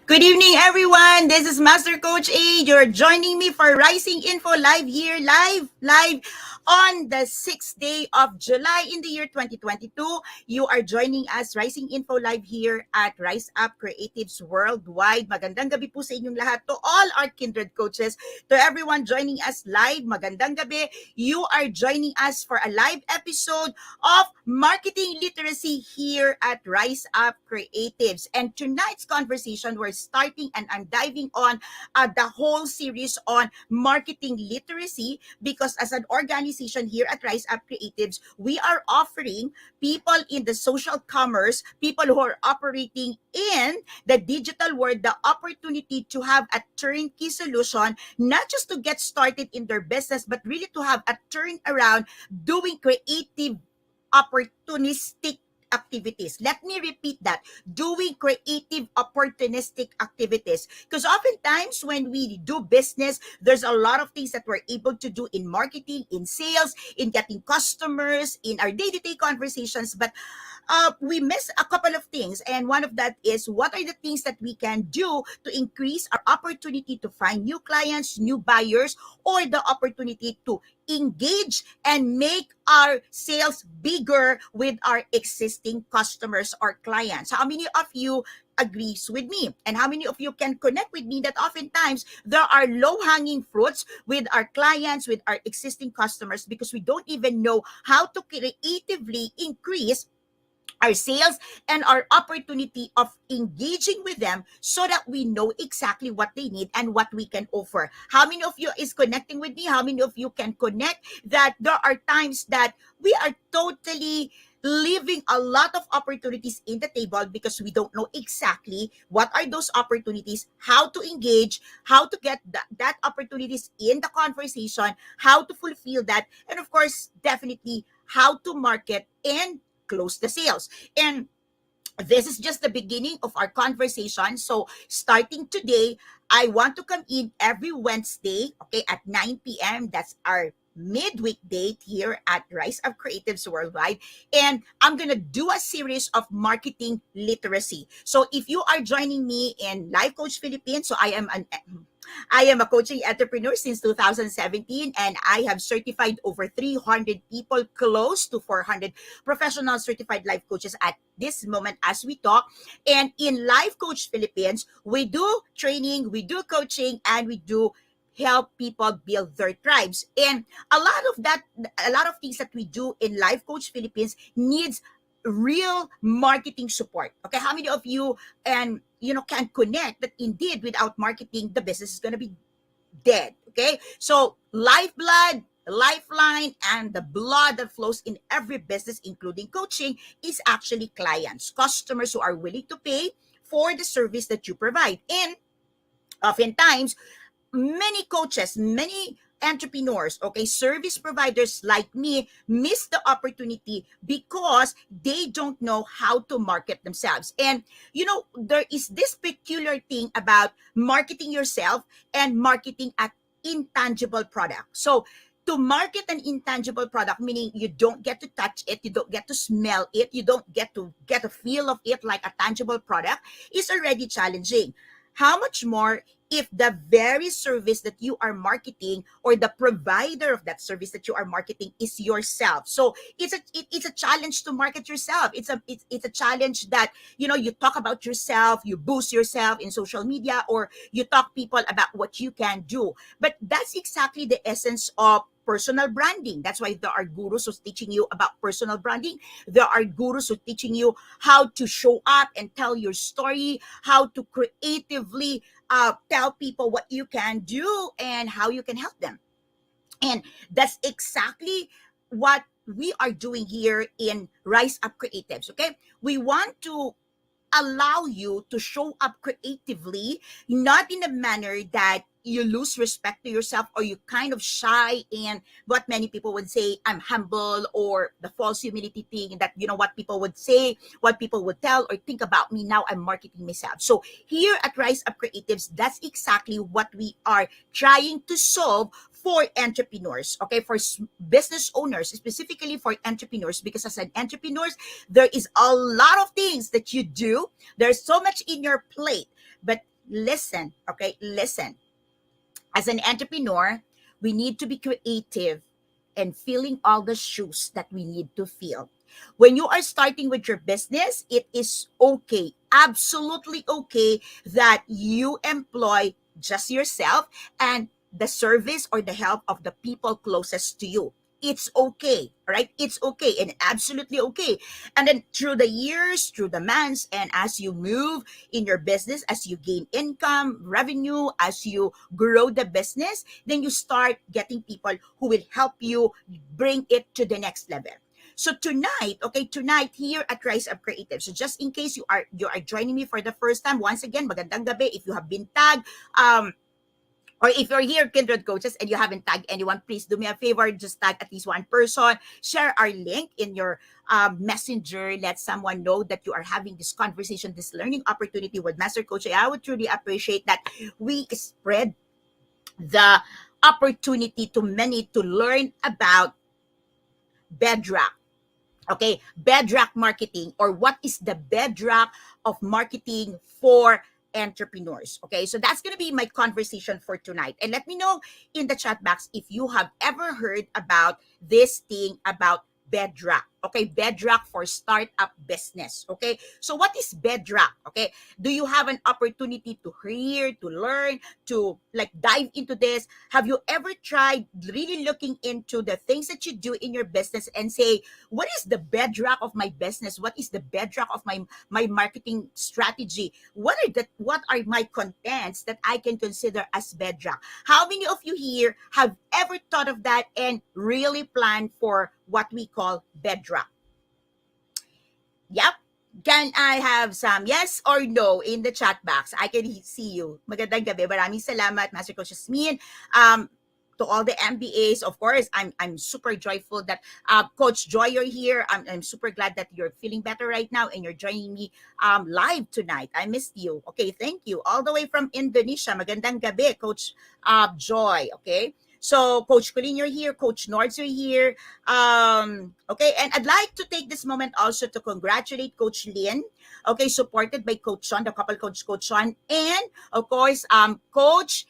Good evening, everyone. This is Master Coach A. You're joining me for Rising Info Live here, live on the 6th day of July in the year 2022. You are joining us, Rising Info Live here at Rise Up Creatives Worldwide. Magandang gabi po sa inyong lahat. To all our kindred coaches, to everyone joining us live, magandang gabi. You are joining us for a live episode of Marketing Literacy here at Rise Up Creatives. And tonight's conversation, we're starting and I'm diving on the whole series on marketing literacy because as an organization here at Rise Up Creatives, we are offering people in the social commerce, people who are operating in the digital world, the opportunity to have a turnkey solution, not just to get started in their business, but really to have a turnaround doing creative opportunistic activities. Let me repeat that. Doing creative opportunistic activities. Because oftentimes when we do business, there's a lot of things that we're able to do in marketing, in sales, in getting customers, in our day-to-day conversations. But we miss a couple of things. And one of that is what are the things that we can do to increase our opportunity to find new clients, new buyers, or the opportunity to engage and make our sales bigger with our existing customers or clients. How many of you agrees with me? And how many of you can connect with me that oftentimes there are low-hanging fruits with our clients, with our existing customers because we don't even know how to creatively increase our sales and our opportunity of engaging with them so that we know exactly what they need and what we can offer. How many of you is connecting with me? How many of you can connect that there are times that we are totally leaving a lot of opportunities in the table because we don't know exactly what are those opportunities, how to engage, how to get that opportunities in the conversation, how to fulfill that, and of course, definitely how to market and close the sales. And this is just the beginning of our conversation. So starting today, I want to come in every Wednesday, okay, at 9 p.m. That's our midweek date here at Rise of Creatives Worldwide. And I'm going to do a series of marketing literacy. So if you are joining me in Life Coach Philippines, so I am a coaching entrepreneur since 2017 and I have certified over 300 people, close to 400 professional certified life coaches at this moment as we talk. And in Life Coach Philippines, we do training, we do coaching, and we do help people build their tribes. And a lot of things that we do in Life Coach Philippines needs real marketing support. Okay, how many of you and can connect that indeed without marketing the business is going to be dead? Okay, so lifeblood, lifeline, and the blood that flows in every business including coaching is actually clients, customers who are willing to pay for the service that you provide. And oftentimes many coaches, many entrepreneurs, okay, service providers like me miss the opportunity because they don't know how to market themselves. And there is this peculiar thing about marketing yourself and marketing an intangible product. So to market an intangible product, meaning you don't get to touch it, you don't get to smell it, you don't get to get a feel of it like a tangible product, is already challenging. How much more if the very service that you are marketing or the provider of that service that you are marketing is yourself? So it's a challenge to market yourself. It's a challenge that you talk about yourself, you boost yourself in social media, or you talk people about what you can do. But that's exactly the essence of personal branding. That's why there are gurus who's teaching you about personal branding. There are gurus who teaching you how to show up and tell your story, how to creatively tell people what you can do and how you can help them. And that's exactly what we are doing here in Rise Up Creatives. Okay, we want to allow you to show up creatively, not in a manner that you lose respect to yourself or you kind of shy in what many people would say, I'm humble, or the false humility thing that, what people would say, what people would tell or think about me. Now I'm marketing myself. So here at Rise Up Creatives, that's exactly what we are trying to solve for entrepreneurs, okay, for business owners, specifically for entrepreneurs, because as an entrepreneur, there is a lot of things that you do. There's so much in your plate But listen, okay, listen. As an entrepreneur, we need to be creative and filling all the shoes that we need to fill. When you are starting with your business, it is okay, absolutely okay, that you employ just yourself and the service or the help of the people closest to you. It's okay, right? It's okay and absolutely okay. And then through the years, through the months, and as you move in your business, as you gain income, revenue, as you grow the business, then you start getting people who will help you bring it to the next level. So tonight, okay, tonight here at Rise Up Creative. So just in case you are joining me for the first time, once again, magandang gabi. If you have been tagged, or if you're here, Kindred Coaches, and you haven't tagged anyone, please do me a favor. Just tag at least one person. Share our link in your messenger. Let someone know that you are having this conversation, this learning opportunity with Master Coach. I would truly appreciate that we spread the opportunity to many to learn about Bedrock. Okay, bedrock marketing, or what is the bedrock of marketing for entrepreneurs. Okay, so that's going to be my conversation for tonight. And let me know in the chat box if you have ever heard about this thing about bedrock. Okay, bedrock for startup business. Okay, so what is bedrock? Okay, do you have an opportunity to hear, to learn, to like dive into this? Have you ever tried really looking into the things that you do in your business and say, what is the bedrock of my business? What is the bedrock of my marketing strategy? What are my contents that I can consider as bedrock? How many of you here have ever thought of that and really planned for what we call bedrock? Yep. Can I have some yes or no in the chat box? I can see you. Magandang gabi. Maraming salamat, Master Coach Jasmine. To all the MBAs, of course, I'm super joyful that Coach Joy, you're here. I'm super glad that you're feeling better right now and you're joining me live tonight. I missed you. Okay, thank you. All the way from Indonesia. Magandang gabi, Coach Joy. Okay. So, Coach Colleen, you're here. Coach Nords, you're here. Okay, and I'd like to take this moment also to congratulate Coach Lynn. Okay, supported by Coach Sean, the couple coach, Coach Sean, and of course, Coach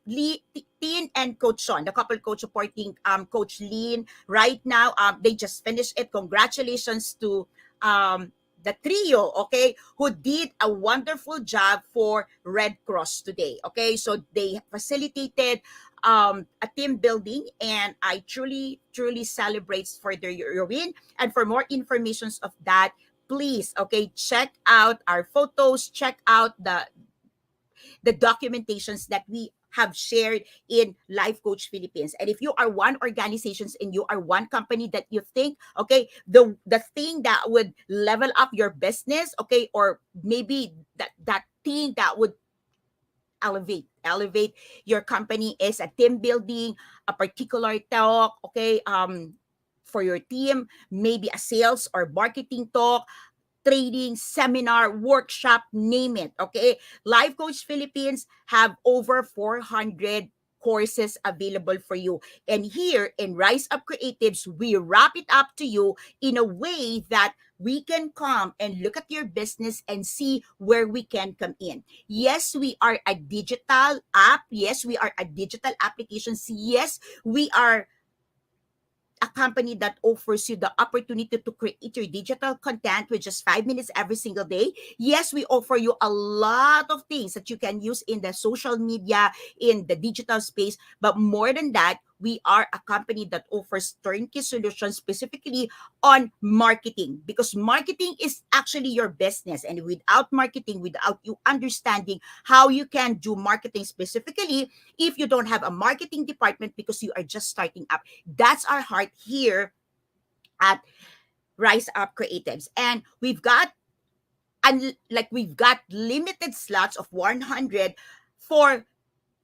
Lee, Teen and Coach Sean, the couple coach supporting Coach Lynn. Right now, they just finished it. Congratulations to the trio, okay, who did a wonderful job for Red Cross today. Okay, so they facilitated a team building, and I truly, truly celebrate for your win. And for more informations of that, please, okay, check out our photos, check out the documentations that we have shared in Life Coach Philippines. And if you are one organizations and you are one company that you think, okay, the thing that would level up your business, okay, or maybe that thing that would elevate your company is a team building, a particular talk, okay, for your team, maybe a sales or marketing talk, training, seminar, workshop, name it. Okay. Life Coach Philippines have over 400 courses available for you. And here in Rise Up Creatives, we wrap it up to you in a way that we can come and look at your business and see where we can come in. Yes, we are a digital app. Yes, we are a digital applications. Yes, we are a company that offers you the opportunity to create your digital content with just 5 minutes every single day. Yes, we offer you a lot of things that you can use in the social media, in the digital space. But more than that, we are a company that offers turnkey solutions specifically on marketing, because marketing is actually your business. And without marketing, without you understanding how you can do marketing specifically, if you don't have a marketing department because you are just starting up, that's our heart here at Rise Up Creatives. And we've got limited slots of 100 for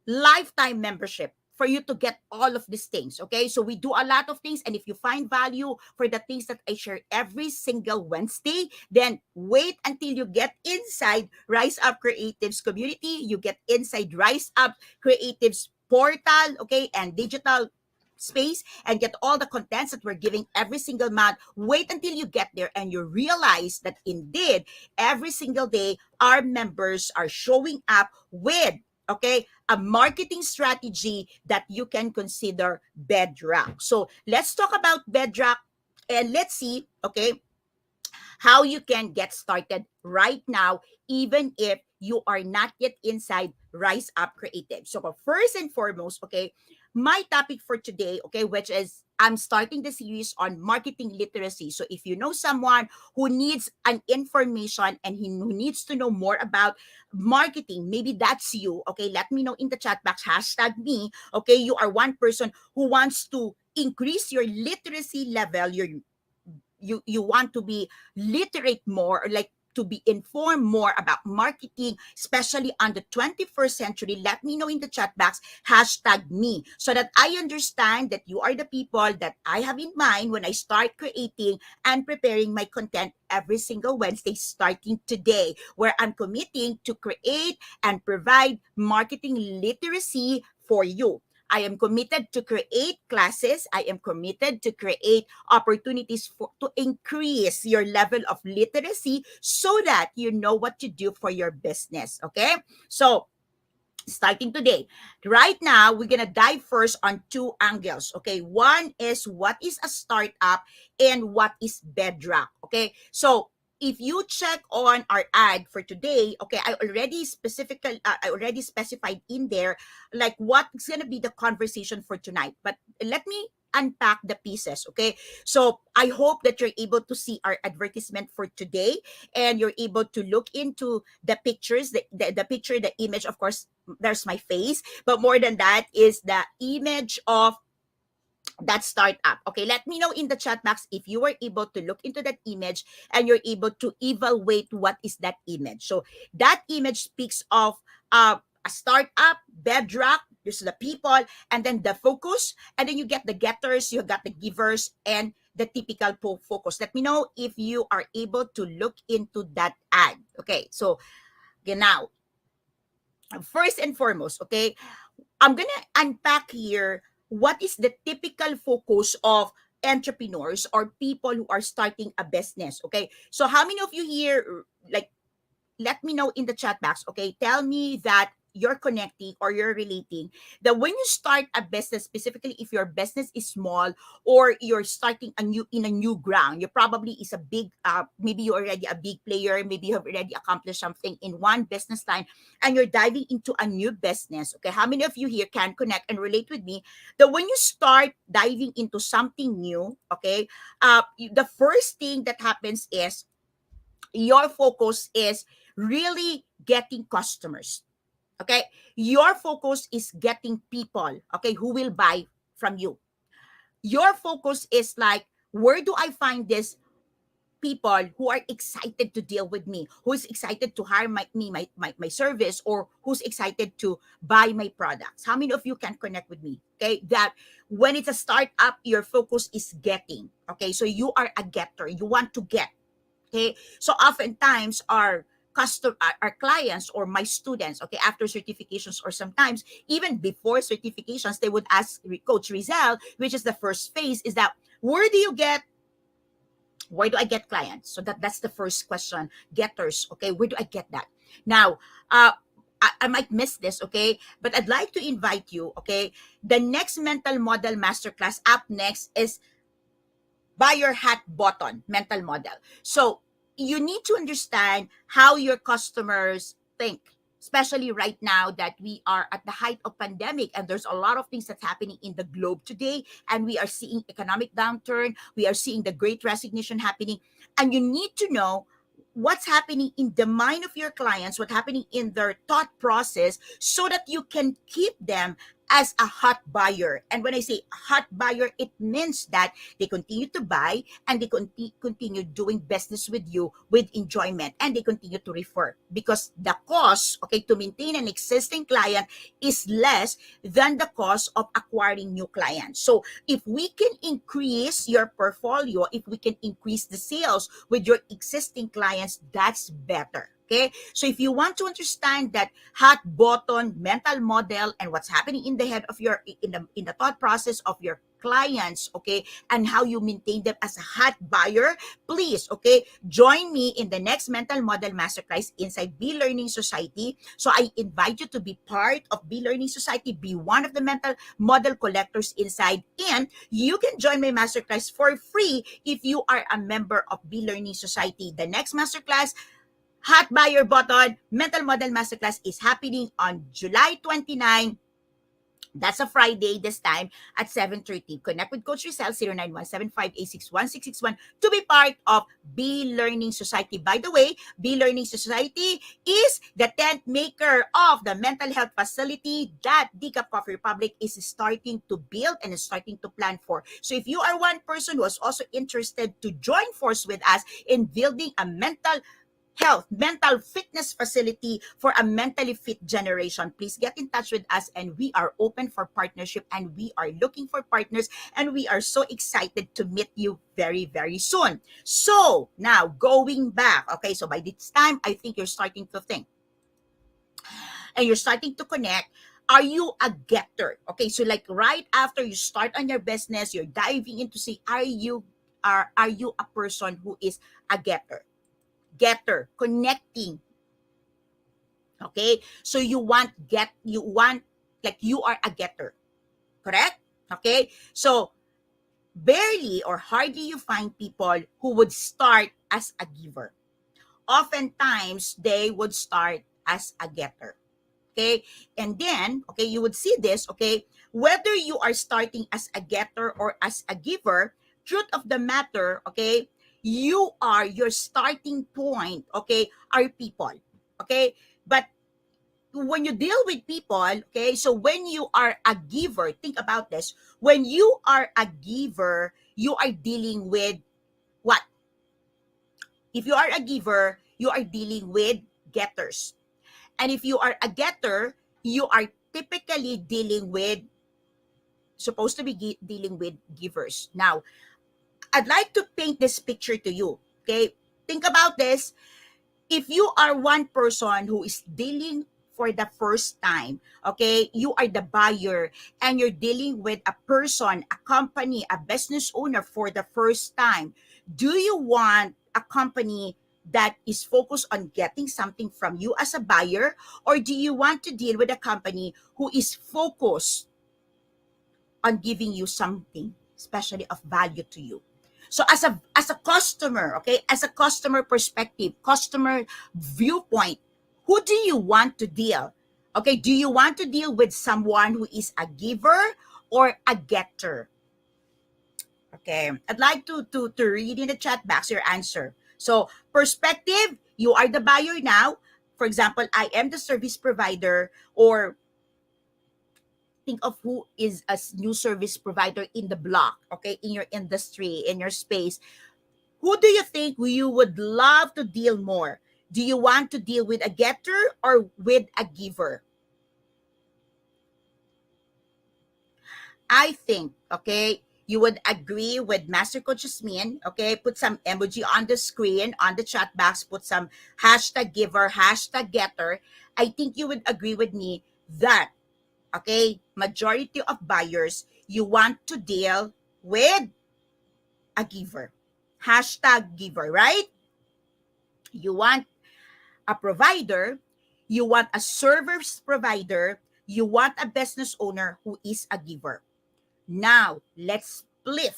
lifetime membership for you to get all of these things. Okay, so we do a lot of things, and if you find value for the things that I share every single Wednesday, then wait until you get inside Rise Up Creatives community. You get inside Rise Up Creatives portal, okay, and digital space and get all the contents that we're giving every single month. Wait until you get there and you realize that indeed every single day our members are showing up with, okay, a marketing strategy that you can consider Bedrock. So let's talk about Bedrock and let's see, okay, how you can get started right now, even if you are not yet inside Rise Up Creative. So first and foremost, okay, my topic for today, okay, which is I'm starting the series on marketing literacy. So if you know someone who needs an information and who needs to know more about marketing, maybe that's you, okay, let me know in the chat box, hashtag me, okay, you are one person who wants to increase your literacy level, your you want to be literate more, or like to be informed more about marketing, especially on the 21st century, let me know in the chat box, hashtag me, so that I understand that you are the people that I have in mind when I start creating and preparing my content every single Wednesday starting today, where I'm committing to create and provide marketing literacy for you. I am committed to create classes. I am committed to create opportunities to increase your level of literacy so that you know what to do for your business. Okay. So starting today. Right now, we're gonna dive first on two angles. Okay, one is what is a startup and what is Bedrock. Okay, so if you check on our ad for today, okay, I already specified in there like what's gonna be the conversation for tonight. But let me unpack the pieces. Okay, so I hope that you're able to see our advertisement for today and you're able to look into the pictures, the picture, the image, of course, there's my face, but more than that is the image of that startup. Okay, let me know in the chat box if you were able to look into that image and you're able to evaluate what is that image. So that image speaks of a startup, Bedrock, this is the people, and then the focus, and then you get the getters, you got the givers, and the typical focus. Let me know if you are able to look into that ad. Okay, so now, first and foremost, okay, I'm gonna unpack here what is the typical focus of entrepreneurs or people who are starting a business. Okay, so how many of you here, like, let me know in the chat box. Okay, tell me that you're connecting or you're relating that when you start a business, specifically if your business is small or you're starting a new in a new ground, you probably is a big maybe you're already a big player, maybe you have already accomplished something in one business line and you're diving into a new business. Okay, how many of you here can connect and relate with me that when you start diving into something new, okay, the first thing that happens is your focus is really getting customers. Okay, your focus is getting people, okay, who will buy from you. Your focus is like, where do I find this people who are excited to deal with me, who's excited to hire my service, or who's excited to buy my products? How many of you can connect with me? Okay, that when it's a startup, your focus is getting. Okay, so you are a getter, you want to get. Okay, so oftentimes our clients or my students, okay, after certifications or sometimes even before certifications, they would ask Coach Rizal, which is the first phase, is that where do I get clients? So that's the first question. Getters, okay, where do I get that? Now, I might miss this, okay, but I'd like to invite you, okay. The next mental model masterclass up next is buy your hat button mental model. So you need to understand how your customers think, especially right now that we are at the height of pandemic and there's a lot of things that's happening in the globe today, and we are seeing economic downturn, we are seeing the great resignation happening, and you need to know what's happening in the mind of your clients, what's happening in their thought process, so that you can keep them as a hot buyer. And when I say hot buyer, it means that they continue to buy and they continue doing business with you with enjoyment, and they continue to refer, because the cost, okay, to maintain an existing client is less than the cost of acquiring new clients. So if we can increase your portfolio, if we can increase the sales with your existing clients, that's better. Okay, so if you want to understand that hot button mental model and what's happening in the head of your in the thought process of your clients, okay, and how you maintain them as a hot buyer, please, okay, join me in the next mental model masterclass inside B Learning Society. So I invite you to be part of B Learning Society, be one of the mental model collectors inside, and you can join my masterclass for free if you are a member of B Learning Society. The next masterclass, Hot Buyer Button Mental Model Masterclass, is happening on July 29. That's a Friday this time at 7:30. Connect with Coach Rizal 0917586161 to be part of B Learning Society. By the way, B Learning Society is the tent maker of the mental health facility that Decaf Coffee Republic is starting to build and is starting to plan for. So if you are one person who is also interested to join force with us in building a mental fitness facility for a mentally fit generation, please get in touch with us, and we are open for partnership, and we are looking for partners, and we are so excited to meet you very, very soon. So now going back, okay, so by this time, I think you're starting to think and you're starting to connect. Are you a getter? Okay, so like right after you start on your business, you're diving into say, are you a person who is a getter, connecting? Okay, so you want, like, you are a getter, correct? Okay, so barely or hardly you find people who would start as a giver. Oftentimes they would start as a getter. Okay, and then, okay, you would see this, okay, whether you are starting as a getter or as a giver, truth of the matter, okay, your starting point, okay, are people. Okay, but when you deal with people, okay, so when you are a giver, think about this. When you are a giver, you are dealing with what? If you are a giver, you are dealing with getters. And if you are a getter, you are typically dealing with, supposed to be dealing with givers. Now, I'd like to paint this picture to you, okay? Think about this. If you are one person who is dealing for the first time, okay, you are the buyer and you're dealing with a person, a company, a business owner for the first time, do you want a company that is focused on getting something from you as a buyer, or do you want to deal with a company who is focused on giving you something, especially of value to you? So as a customer, okay, as a customer perspective, customer viewpoint, who do you want to deal? Okay, do you want to deal with someone who is a giver or a getter? Okay, I'd like to read in the chat box your answer. So perspective, you are the buyer now. For example, I am the service provider, or think of who is a new service provider in the block, okay, in your industry, in your space. Who do you think you would love to deal more? Do you want to deal with a getter or with a giver? I think, okay, you would agree with Master Coach Jasmine, okay? Put some emoji on the screen, on the chat box, put some hashtag giver, hashtag getter. I think you would agree with me that, okay, majority of buyers, you want to deal with a giver. Hashtag giver, right? You want a provider, you want a service provider, you want a business owner who is a giver. Now, let's flip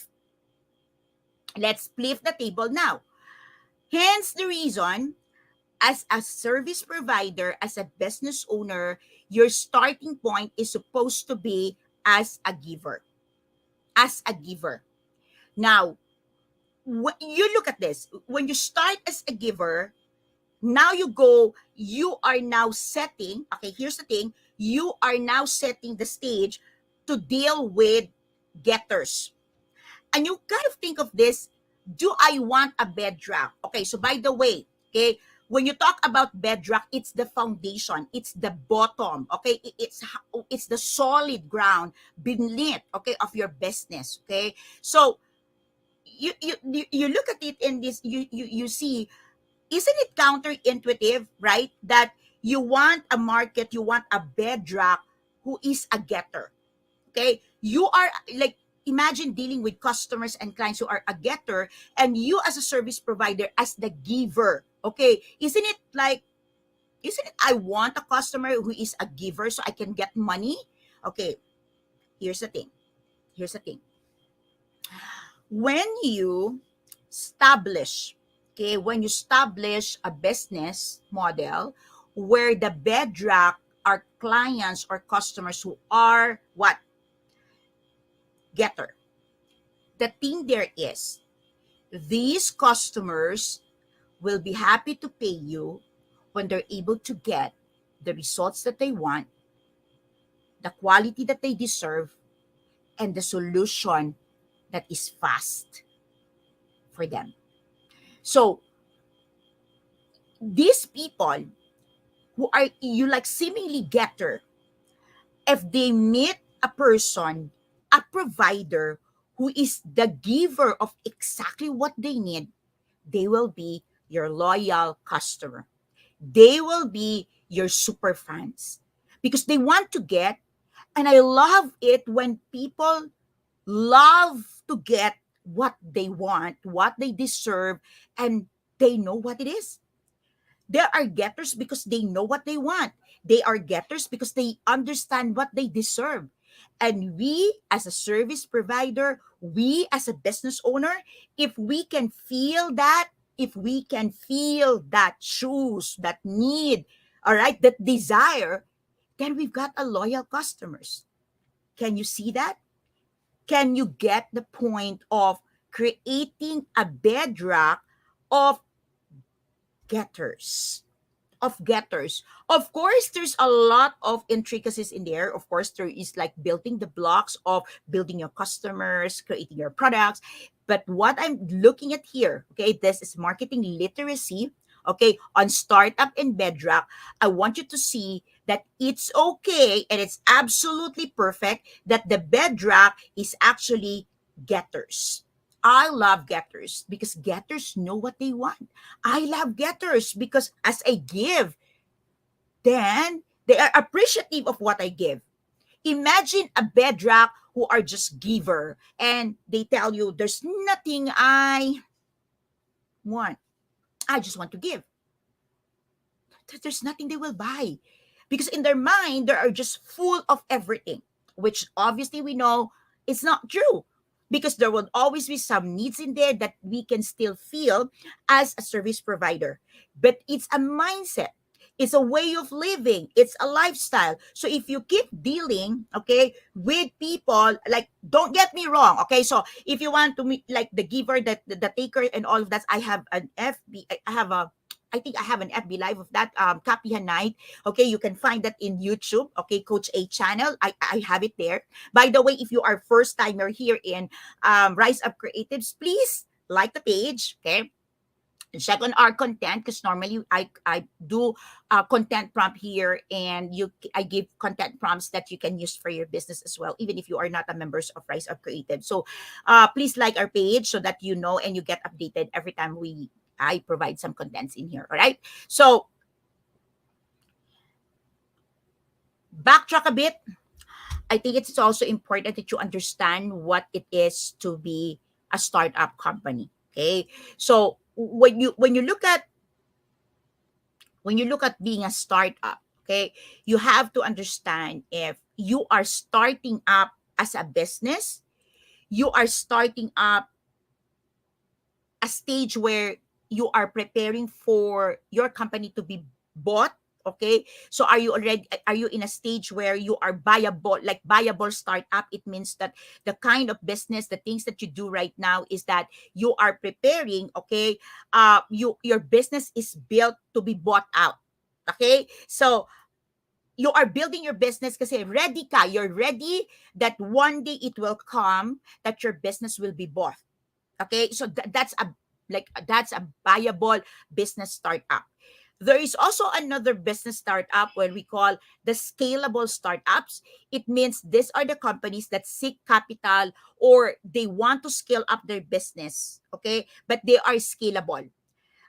the table now. Hence the reason, as a service provider, as a business owner, your starting point is supposed to be as a giver. As a giver. Now, you look at this. When you start as a giver, now you are now setting, okay, here's the thing, you are now setting the stage to deal with getters. And you kind of think of this, do I want a bedrock? Okay, so by the way, okay, when you talk about bedrock, it's the foundation, it's the bottom, okay, it's the solid ground beneath, okay, of your business, okay. So you look at it in this, you see, Isn't it counterintuitive, right? That you want a market, you want a bedrock who is a getter. Okay, you are like, imagine dealing with customers and clients who are a getter, and you as a service provider as the giver. Okay, isn't it I want a customer who is a giver so I can get money? Okay, here's the thing. Here's the thing. When you establish, okay, when you establish a business model where the bedrock are clients or customers who are what? Getter. The thing there is, these customers will be happy to pay you when they're able to get the results that they want, the quality that they deserve, and the solution that is fast for them. So these people who are you like seemingly getter, if they meet a person, a provider who is the giver of exactly what they need, they will be your loyal customer. They will be your super fans because they want to get, and I love it when people love to get what they want, what they deserve, and they know what it is. There are getters because they know what they want. They are getters because they understand what they deserve. And we, as a service provider, we, as a business owner, if we can feel that, if we can feel that choose, that need, all right, that desire, then we've got a loyal customers. Can you see that? Can you get the point of creating a bedrock of getters? Of getters. Of course, there's a lot of intricacies in there. Of course, there is like building the blocks of building your customers, creating your products. But what I'm looking at here, okay, this is marketing literacy, okay, on startup and Bedrock. I want you to see that it's okay and it's absolutely perfect that the Bedrock is actually getters. I love getters because getters know what they want. I love getters because as I give, then they are appreciative of what I give. Imagine a bedrock who are just giver and they tell you there's nothing I want. I just want to give. There's nothing they will buy because in their mind they are just full of everything, which obviously we know it's not true because there will always be some needs in there that we can still feel as a service provider, but it's a mindset, it's a way of living, it's a lifestyle. So if you keep dealing, okay, with people, like, don't get me wrong, okay, so if you want to meet like the giver, that the taker and all of that, I have an FB, I have a, I think I have an FB live of that Kapihan night. Okay, you can find that in YouTube. Okay, Coach A channel. I have it there. By the way, if you are first timer here in Rise Up Creatives, please like the page. Okay, check on our content because normally I do content prompt here, and I give content prompts that you can use for your business as well, even if you are not a members of Rise Up Creative. So please like our page so that you know and you get updated every time I provide some contents in here. All right. So backtrack a bit. I think it's also important that you understand what it is to be a startup company. Okay. So when you look at being a startup, okay, you have to understand if you are starting up as a business, you are starting up a stage where you are preparing for your company to be bought. Okay, so are you in a stage where you are viable, like viable startup? It means that the kind of business, the things that you do right now is that you are preparing, okay, your business is built to be bought out. Okay, so you are building your business kasi ready ka, you're ready that one day it will come that your business will be bought. Okay, so that's a viable business startup. There is also another business startup where we call the scalable startups. It means these are the companies that seek capital or they want to scale up their business, okay, but they are scalable.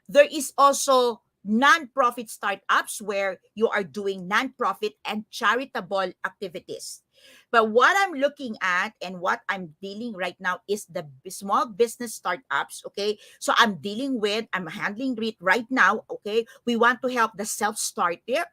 There is also non-profit startups where you are doing non-profit and charitable activities. But what I'm looking at and what I'm dealing right now is the small business startups. Okay. So I'm handling it right now. Okay. We want to help the self starter.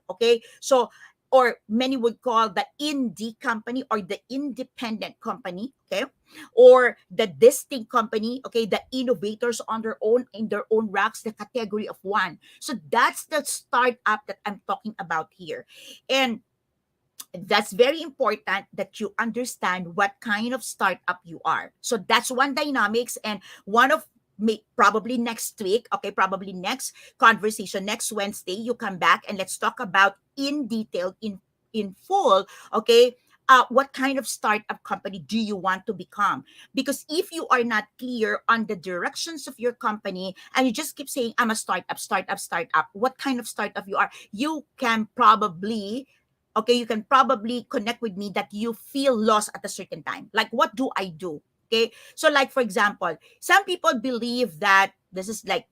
Okay. So, or many would call the indie company or the independent company. Okay, or the distinct company, okay, the innovators on their own in their own racks, the category of one. So that's the startup that I'm talking about here. And that's very important that you understand what kind of startup you are. So that's one dynamics, and one of probably next week, okay, probably next conversation, next Wednesday, you come back and let's talk about in detail, in full, okay. What kind of startup company do you want to become? Because if you are not clear on the directions of your company and you just keep saying, I'm a startup, startup, startup, what kind of startup you are, you can probably connect with me that you feel lost at a certain time. Like, what do I do? Okay. So, like, for example, some people believe that this is like,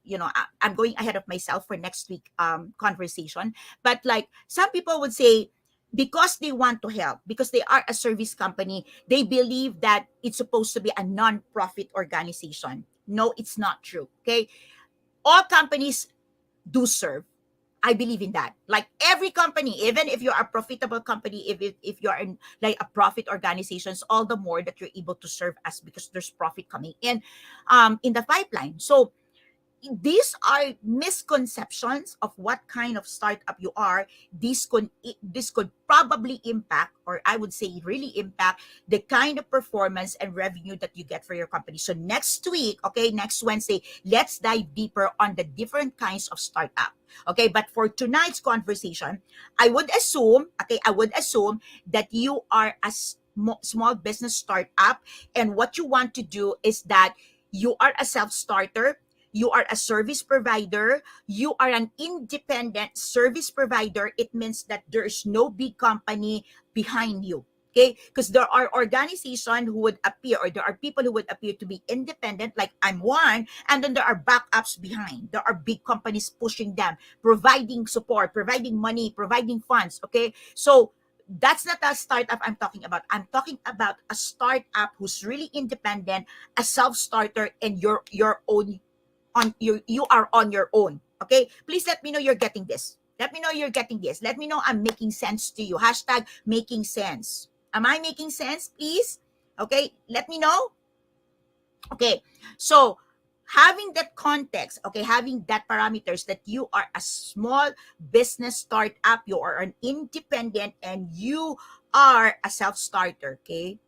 I'm going ahead of myself for next week conversation. But like, some people would say, because they want to help, because they are a service company, they believe that it's supposed to be a non-profit organization. No, it's not true. Okay. All companies do serve. I believe in that. Like every company, even if you're a profitable company, if you're in like a profit organizations, all the more that you're able to serve us because there's profit coming in the pipeline. So these are misconceptions of what kind of startup you are. This could probably impact, or I would say really impact, the kind of performance and revenue that you get for your company. So next week, okay, next Wednesday, let's dive deeper on the different kinds of startup. Okay, but for tonight's conversation, I would assume that you are a small business startup, and what you want to do is that you are a self-starter, you are a service provider, you are an independent service provider. It means that there's no big company behind you. Okay, because there are organizations who would appear, or there are people who would appear to be independent, like I'm one, and then there are backups behind. There are big companies pushing them, providing support, providing money, providing funds. Okay, so that's not a startup I'm talking about. I'm talking about a startup who's really independent, a self-starter, and you are on your own. Okay, please let me know you're getting this. Let me know I'm making sense to you. Hashtag making sense. Am I making sense? Please. Okay, let me know. Okay, so having that context, okay, having that parameters that you are a small business startup, you are an independent, and you are a self-starter. Okay,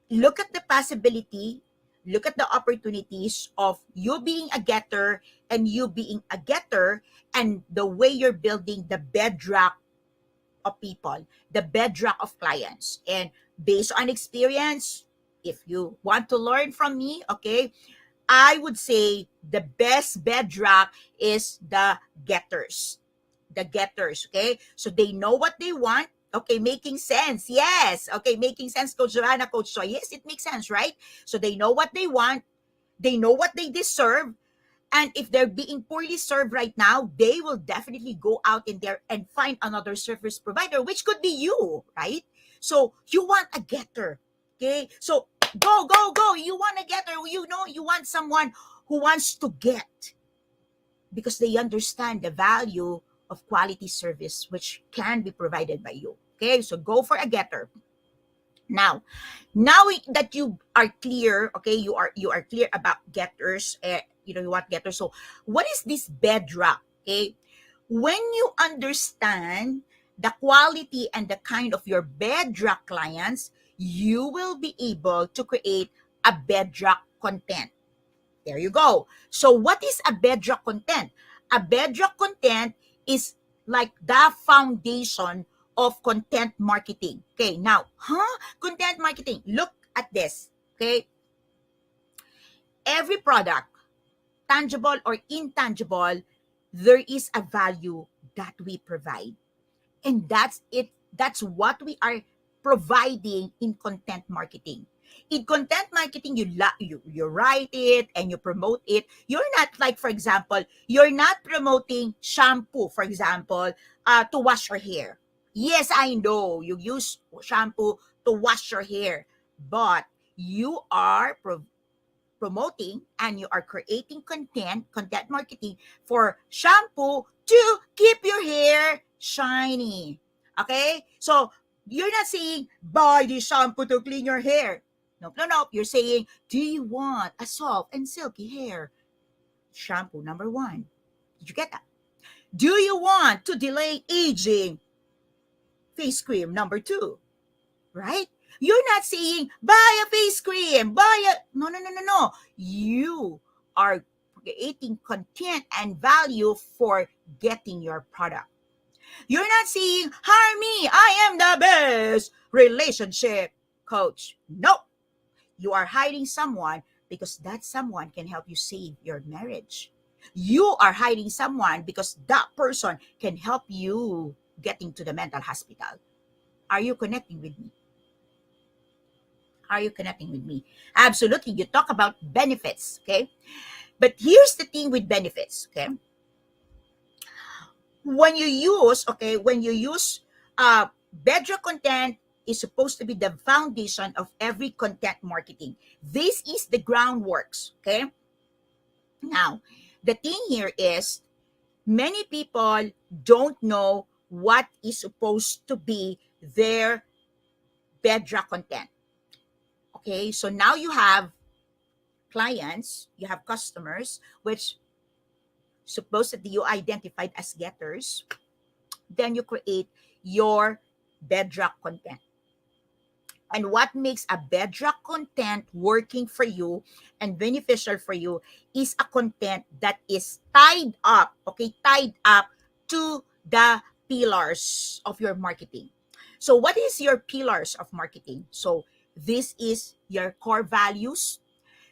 look at the possibility, look at the opportunities of you being a getter, and you being a getter, and the way you're building the bedrock of people, the bedrock of clients. And based on experience, if you want to learn from me, okay, I would say the best bedrock is the getters. The getters, okay? So they know what they want. Okay, making sense. Yes. Okay, making sense, Coach Joanna, Coach Joy. Yes, it makes sense, right? So they know what they want. They know what they deserve. And if they're being poorly served right now, they will definitely go out in there and find another service provider, which could be you, right? So you want a getter. Okay. So go, go, go. You want a getter. You want someone who wants to get, because they understand the value of quality service which can be provided by you. Okay. So go for a getter. Now that you are clear, okay, you are clear about getters, you want getters. So what is this bedrock? Okay, when you understand the quality and the kind of your bedrock clients, you will be able to create a bedrock content. There you go. So what is a bedrock content? A bedrock content is like the foundation of content marketing. Okay, now, content marketing. Look at this. Okay, every product, tangible or intangible, there is a value that we provide. And that's it. That's what we are providing in content marketing. In content marketing, you write it and you promote it. You're not like, for example, you're not promoting shampoo, for example, to wash your hair. Yes, I know you use shampoo to wash your hair, but you are promoting and you are creating content marketing for shampoo to keep your hair shiny. Okay? So you're not saying buy this shampoo to clean your hair. No, no, no. You're saying, do you want a soft and silky hair? Shampoo number one. Did you get that? Do you want to delay aging? Face cream number two. Right? You're not saying buy a face cream, buy a no no no no no. You are creating content and value for getting your product. You're not saying hire me, I am the best relationship coach. No, you are hiring someone because that someone can help you save your marriage. You are hiring someone because that person can help you getting to the mental hospital. Are you connecting with me? Are you connecting with me? Absolutely. You talk about benefits, okay? But here's the thing with benefits, okay? When you use Bedrock content is supposed to be the foundation of every content marketing. This is the groundworks, okay? Now, the thing here is many people don't know what is supposed to be their Bedrock content. Okay, so now you have clients, you have customers, which supposedly you identified as getters, then you create your bedrock content. And what makes a bedrock content working for you and beneficial for you is a content that is tied up, okay, tied up to the pillars of your marketing. So, what is your pillars of marketing? So, this is your core values.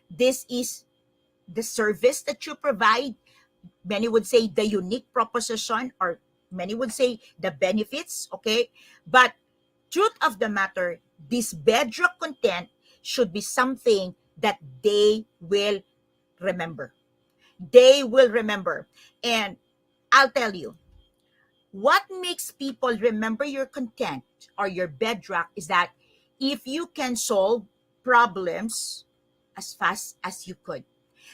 This is the service that you provide. Many would say the unique proposition, or many would say the benefits, okay? But truth of the matter, this bedrock content should be something that they will remember. They will remember. And I'll tell you, what makes people remember your content or your bedrock is that if you can solve problems as fast as you could,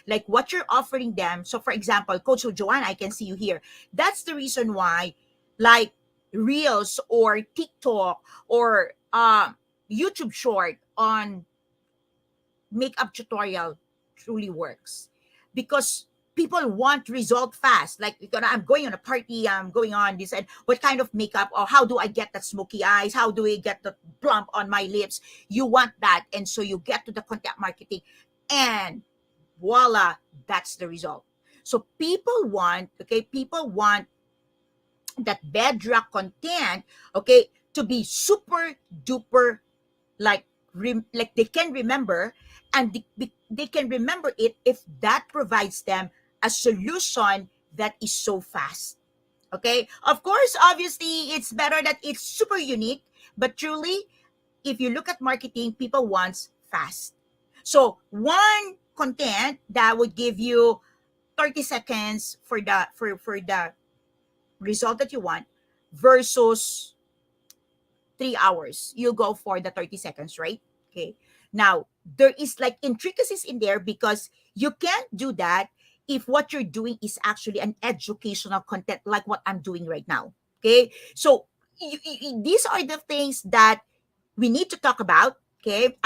like what you're offering them. So, for example, Coach Joanna, I can see you here. That's the reason why, like Reels or TikTok or YouTube Short on makeup tutorial truly works because people want result fast. Like, I'm going on a party, I'm going on this, and what kind of makeup, or how do I get that smoky eyes? How do I get the plump on my lips? You want that, and so you get to the content marketing, and voila, that's the result. So people want that bedrock content, okay, to be super duper, like like they can remember, and they can remember it if that provides them a solution that is so fast. Okay, of course, obviously it's better that it's super unique, but truly, if you look at marketing, people want fast. So one content that would give you 30 seconds for the result that you want versus 3 hours, you go for the 30 seconds, right? Okay. Now, there is like intricacies in there because you can't do that if what you're doing is actually an educational content like what I'm doing right now. Okay. So these are the things that we need to talk about. Okay.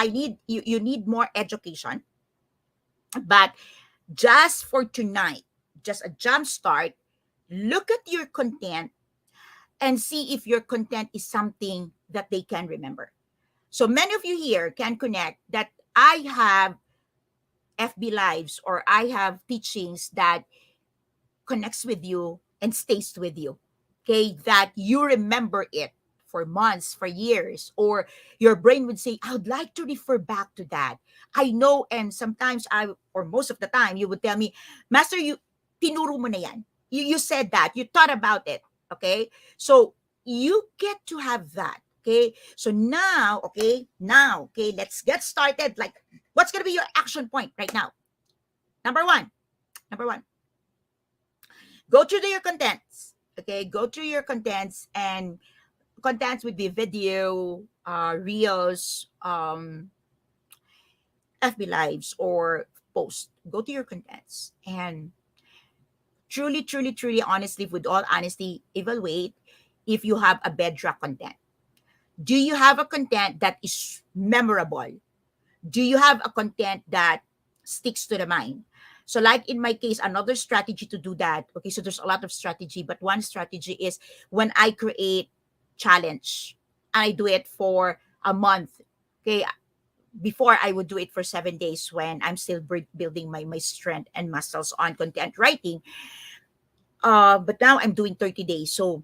You need more education. But just for tonight, just a jump start, look at your content and see if your content is something that they can remember. So many of you here can connect that I have FB lives or I have teachings that connects with you and stays with you. Okay, that you remember it for months, for years, or your brain would say, I would like to refer back to that. I know, and sometimes or most of the time, you would tell me, Master, tinuro mo na yan. You said that, you thought about it. Okay, so you get to have that. Okay, so now, let's get started. Like, what's gonna be your action point right now? Number one, number one, go through your contents. Okay, go through your contents, and contents would be video, reels, FB lives, or post. Go to your contents and truly, truly, truly, honestly, with all honesty, evaluate if you have a bedrock content. Do you have a content that is memorable? Do you have a content that sticks to the mind? So, like in my case, another strategy to do that. Okay, so there's a lot of strategy, but one strategy is when I create challenge, I do it for a month. Okay, before I would do it for 7 days when I'm still building my strength and muscles on content writing. But now I'm doing 30 days. So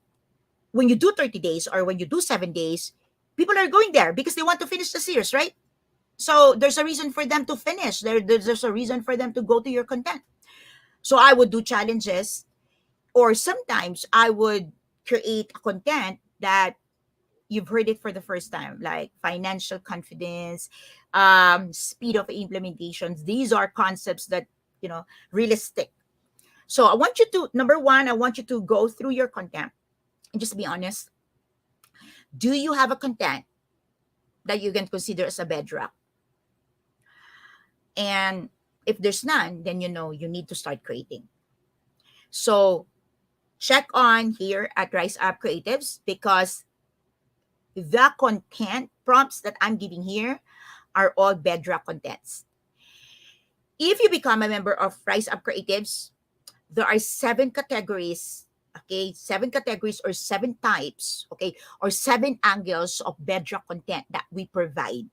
when you do 30 days or when you do 7 days, people are going there because they want to finish the series, right? So there's a reason for them to finish. There's a reason for them to go to your content. So I would do challenges, or sometimes I would create a content that you've heard it for the first time, like financial confidence, speed of implementations. These are concepts that, really stick. So I want you to, number one, I want you to go through your content and just be honest. Do you have a content that you can consider as a bedrock? And if there's none, then you need to start creating. So check on here at Rise Up Creatives, because the content prompts that I'm giving here are all bedrock contents. If you become a member of Rise Up Creatives, there are 7 categories, okay? 7 categories or 7 types, okay? Or 7 angles of bedrock content that we provide.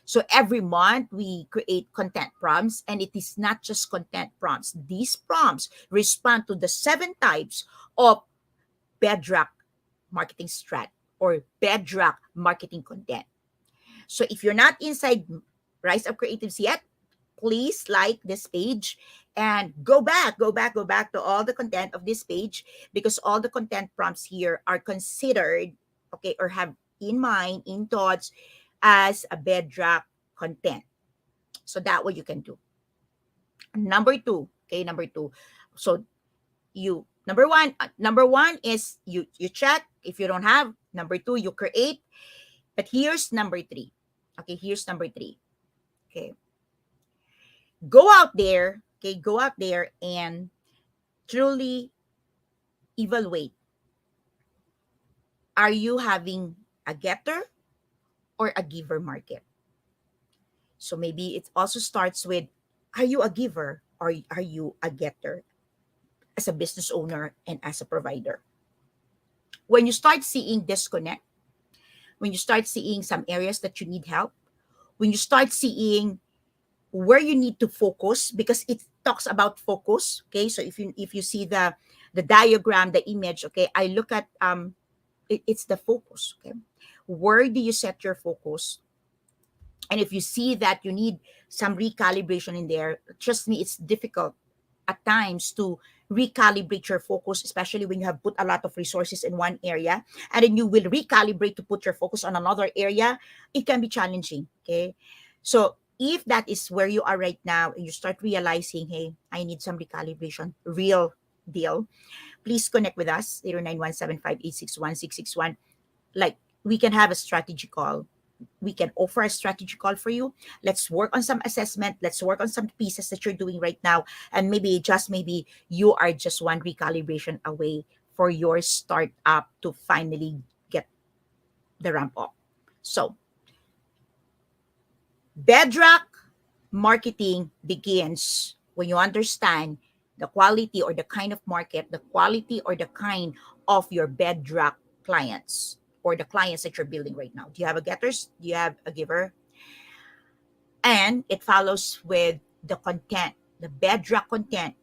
So every month we create content prompts, and it is not just content prompts. These prompts respond to the 7 types of bedrock marketing strat or bedrock marketing content. So if you're not inside Rise Up Creatives yet, please like this page and go back to all the content of this page, because all the content prompts here are considered, okay, or have in mind, in thoughts, as a bedrock content. So that what you can do. Number two, okay, number two. So you number one is you check. If you don't have, number two, you create. But here's number three. Okay, here's number three. Okay. Go out there, okay, go out there and truly evaluate. Are you having a getter or a giver market? So maybe it also starts with, are you a giver or are you a getter as a business owner and as a provider? When you start seeing disconnect, when you start seeing some areas that you need help, when you start seeing where you need to focus, because it talks about focus. Okay, so if you see the diagram, the image, okay, I look at it's the focus. Okay, where do you set your focus? And if you see that you need some recalibration in there, trust me, it's difficult at times to recalibrate your focus, especially when you have put a lot of resources in one area and then you will recalibrate to put your focus on another area. It can be challenging. Okay, so if that is where you are right now and you start realizing, hey, I need some recalibration, real deal, please connect with us, 0917586161. Like, we can have a strategy call. We can offer a strategy call for you. Let's work on some assessment. Let's work on some pieces that you're doing right now. And maybe, just maybe, you are just one recalibration away for your startup to finally get the ramp up. So, bedrock marketing begins when you understand the quality or the kind of market, the quality or the kind of your bedrock clients, or the clients that you're building right now. Do you have a getters? Do you have a giver? And it follows with the content, the bedrock content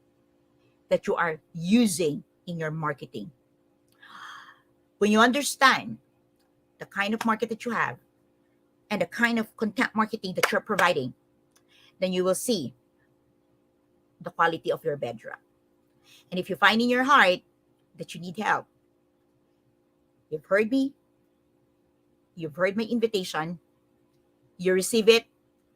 that you are using in your marketing. When you understand the kind of market that you have and the kind of content marketing that you're providing, then you will see the quality of your bedrock. And if you find in your heart that you need help, you've heard me, You've heard my invitation. You receive it.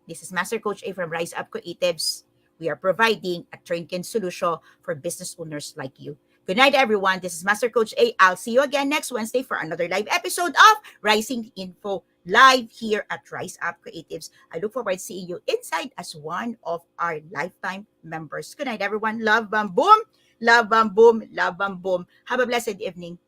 This is Master Coach A from Rise Up Creatives. We are providing a turnkey solution for business owners like you. Good night, everyone. This is Master Coach A. I'll see you again next Wednesday for another live episode of Rising Info Live here at Rise Up Creatives. I look forward to seeing you inside as one of our lifetime members. Good night, everyone. Love, bam, boom. Love, bam, boom. Love, bam, boom. Have a blessed evening.